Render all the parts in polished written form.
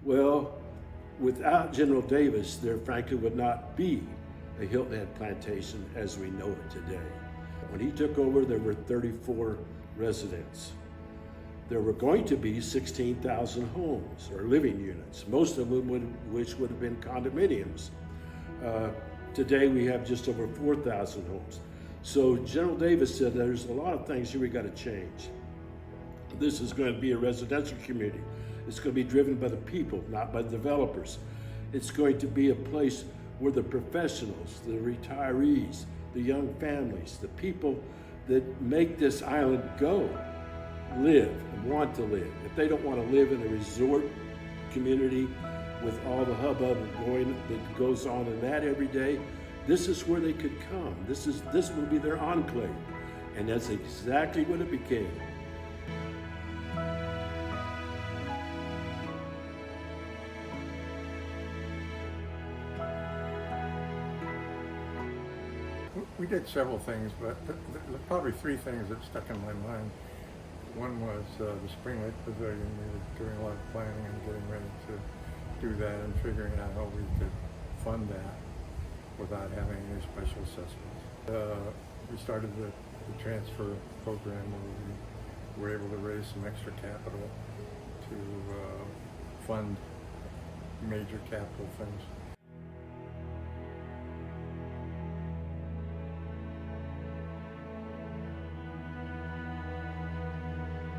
Well, without General Davis, there frankly would not be a Hilton Head Plantation as we know it today. When he took over, there were 34 residents. There were going to be 16,000 homes or living units, most of them which would have been condominiums. Today we have just over 4,000 homes. So General Davis said there's a lot of things here we got to change. This is going to be a residential community. It's going to be driven by the people, not by the developers. It's going to be a place where the professionals, the retirees, the young families, the people that make this island go, live and want to live. If they don't want to live in a resort community with all the hubbub that goes on in that every day, this is where they could come. This will be their enclave. And that's exactly what it became. We did several things, but probably three things that stuck in my mind. One was the Spring Lake Pavilion. We were doing a lot of planning and getting ready to do that and figuring out how we could fund that without having any special assessments. We started the transfer program where we were able to raise some extra capital to fund major capital things.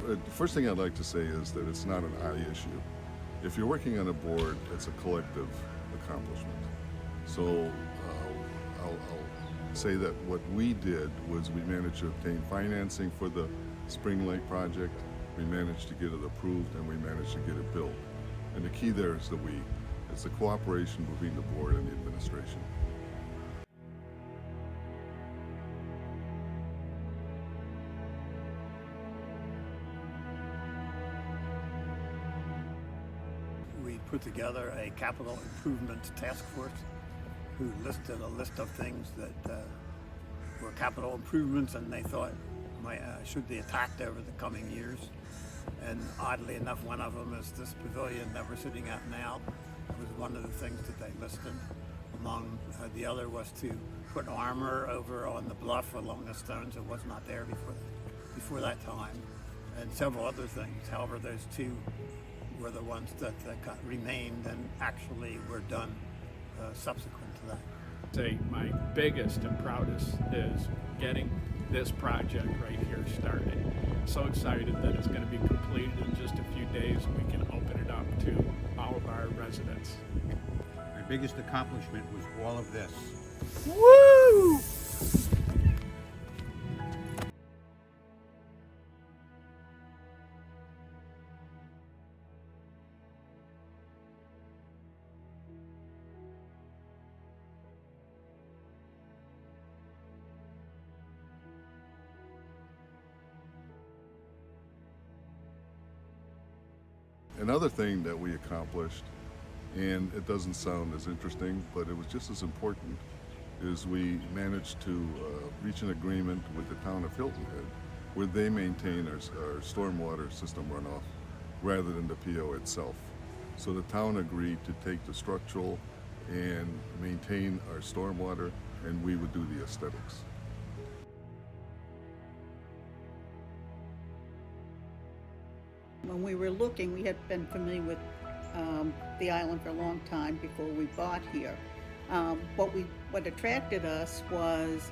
The first thing I'd like to say is that it's not an I issue. If you're working on a board, it's a collective accomplishment. So I'll say that what we did was we managed to obtain financing for the Spring Lake project, we managed to get it approved, and we managed to get it built. And the key there is it's the cooperation between the board and the administration. We put together a capital improvement task force who listed a list of things that were capital improvements and they thought should be attacked over the coming years. And oddly enough, one of them is this pavilion that we're sitting at now. It was one of the things that they listed. Among the other was to put armor over on the bluff along the stones. It was not there before that time, and several other things. However, those two were the ones that remained and actually were done subsequent to that. Say my biggest and proudest is getting this project right here started. So excited that it's going to be completed in just a few days and we can open it up to all of our residents. My biggest accomplishment was all of this. Woo! Another thing that we accomplished, and it doesn't sound as interesting, but it was just as important, is we managed to reach an agreement with the town of Hilton Head where they maintain our stormwater system runoff rather than the PO itself. So the town agreed to take the structural and maintain our stormwater, and we would do the aesthetics. When we were looking, we had been familiar with the island for a long time before we bought here. What attracted us was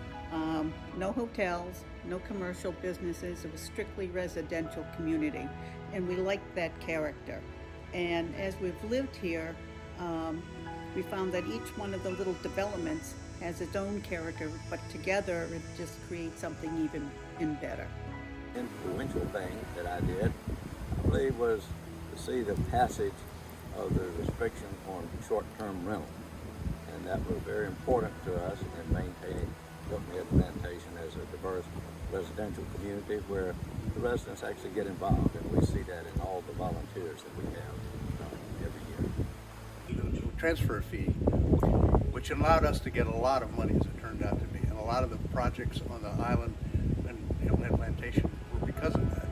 no hotels, no commercial businesses. It was strictly residential community, and we liked that character. And as we've lived here, we found that each one of the little developments has its own character, but together it just creates something even better. Influential thing that I did, I believe, was to see the passage of the restriction on short-term rental. And that was very important to us in maintaining Hilton Head Plantation as a diverse residential community where the residents actually get involved, and we see that in all the volunteers that we have every year. Transfer fee, which allowed us to get a lot of money, as it turned out to be, and a lot of the projects on the island and Hilton Head Plantation were because of that.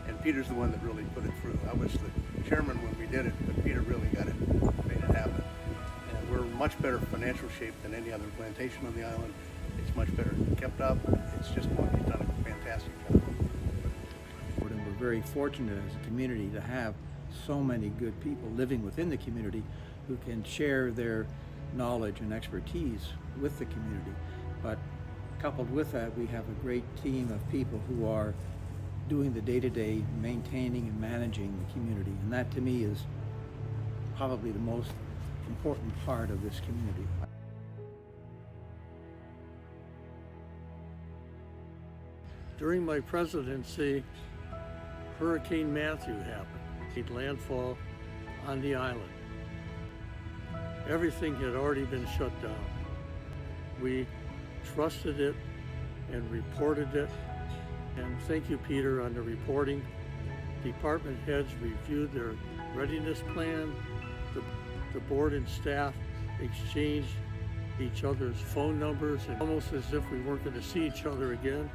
And Peter's the one that really put it through. I was the chairman when we did it, but Peter really made it happen. And we're in much better financial shape than any other plantation on the island. It's much better kept up. It's just he's done a fantastic job. And we're very fortunate as a community to have so many good people living within the community who can share their knowledge and expertise with the community. But coupled with that, we have a great team of people who are doing the day-to-day maintaining and managing the community. And that to me is probably the most important part of this community. During my presidency, Hurricane Matthew happened. It made landfall on the island. Everything had already been shut down. We trusted it and reported it. And thank you, Peter, on the reporting. Department heads reviewed their readiness plan. The board and staff exchanged each other's phone numbers, and almost as if we weren't going to see each other again.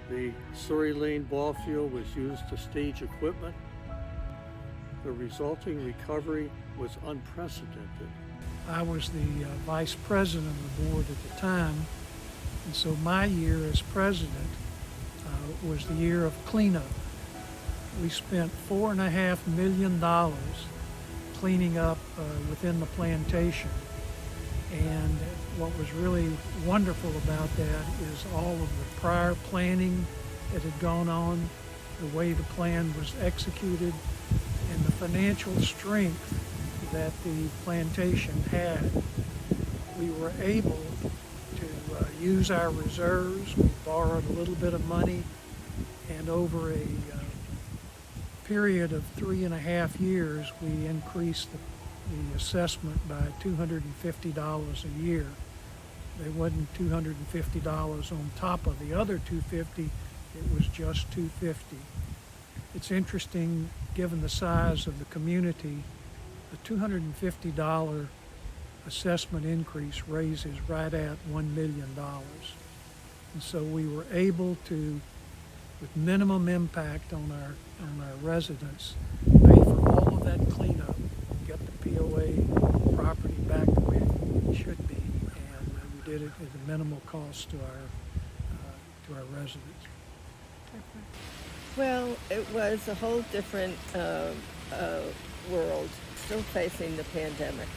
The Surrey Lane ball field was used to stage equipment. The resulting recovery was unprecedented. I was the vice president of the board at the time, and so my year as president was the year of cleanup. We spent $4.5 million cleaning up within the plantation. And what was really wonderful about that is all of the prior planning that had gone on, the way the plan was executed, and the financial strength that the plantation had. We were able to use our reserves. We borrowed a little bit of money, and over a period of 3.5 years, we increased the assessment by $250 a year. There wasn't $250 on top of the other $250, it was just $250. It's interesting, given the size of the community, the $250 assessment increase raises right at $1 million. And so we were able to, with minimum impact on our residents, pay for all of that cleanup, get the POA property back the way it should be, and we did it at a minimal cost to our residents. Well, it was a whole different world, still facing the pandemic.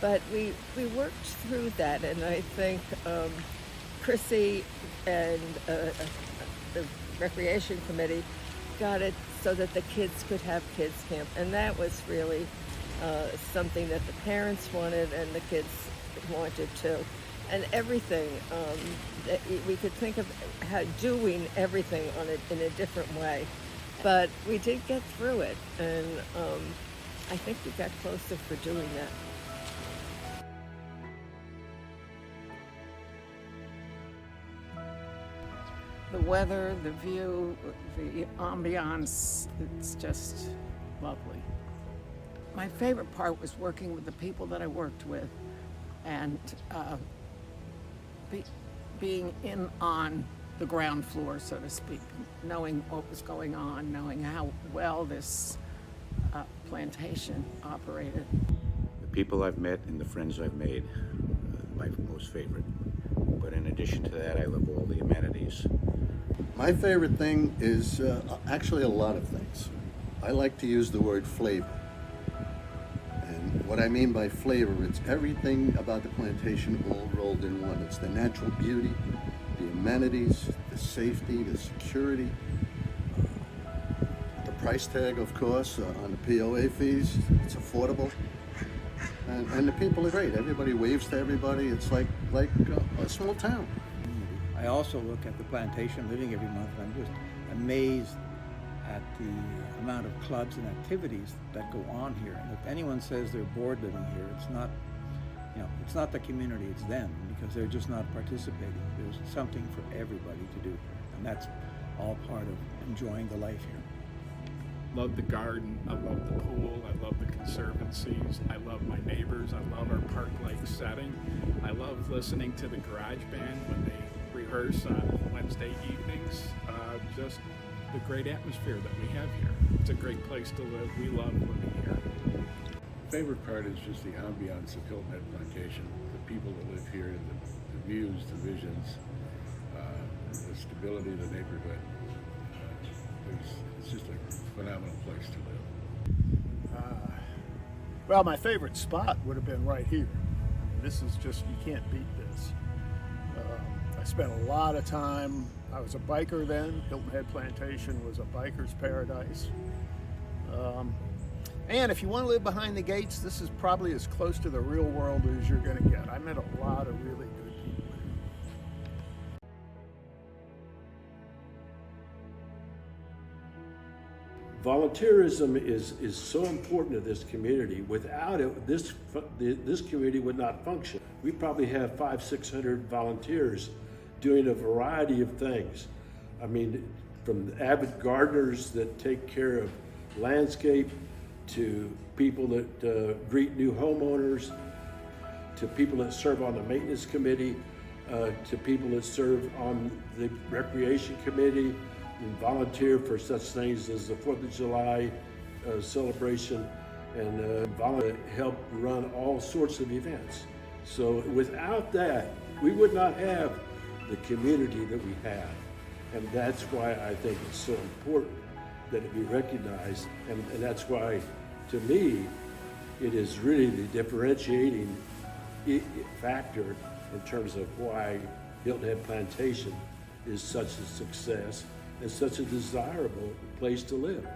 But we worked through that, and I think Chrissy and the Recreation Committee got it so that the kids could have kids camp, and that was really something that the parents wanted and the kids wanted too. And everything, we could think of how doing everything on it in a different way, but we did get through it, and I think we got closer for doing that. The weather, the view, the ambiance, it's just lovely. My favorite part was working with the people that I worked with and being in on the ground floor, so to speak, knowing what was going on, knowing how well this plantation operated. The people I've met and the friends I've made, my most favorite. But in addition to that, I love all the amenities. My favorite thing is actually a lot of things. I like to use the word flavor. And what I mean by flavor, it's everything about the plantation all rolled in one. It's the natural beauty, the amenities, the safety, the security, the price tag, of course, on the POA fees. It's affordable. And the people are great. Everybody waves to everybody. It's like a small town. I also look at the plantation living every month, and I'm just amazed at the amount of clubs and activities that go on here. And if anyone says they're bored living here, it's not, it's not the community, it's them, because they're just not participating. There's something for everybody to do here, and that's all part of enjoying the life here. Love the garden, I love the pool, I love the conservancies, I love my neighbors, I love our park-like setting. I love listening to the garage band when they rehearse on Wednesday evenings. Just the great atmosphere that we have here. It's a great place to live. We love living here. Favorite part is just the ambiance of Hilton Head Plantation, the people that live here, the views, the visions, the stability of the neighborhood. It's just a phenomenal place to live. Well, my favorite spot would have been right here. I mean, this is just, you can't beat this. I spent a lot of time, I was a biker then. Hilton Head Plantation was a biker's paradise. And if you want to live behind the gates, this is probably as close to the real world as you're going to get. I met a lot of really good people here. Volunteerism is so important to this community. Without it, this community would not function. We probably have 500-600 volunteers doing a variety of things. I mean, from avid gardeners that take care of landscape, to people that greet new homeowners, to people that serve on the maintenance committee, to people that serve on the recreation committee, and volunteer for such things as the 4th of July celebration, and help run all sorts of events. So without that, we would not have the community that we have. And that's why I think it's so important that it be recognized. And that's why, to me, it is really the differentiating factor in terms of why Hilton Head Plantation is such a success and such a desirable place to live.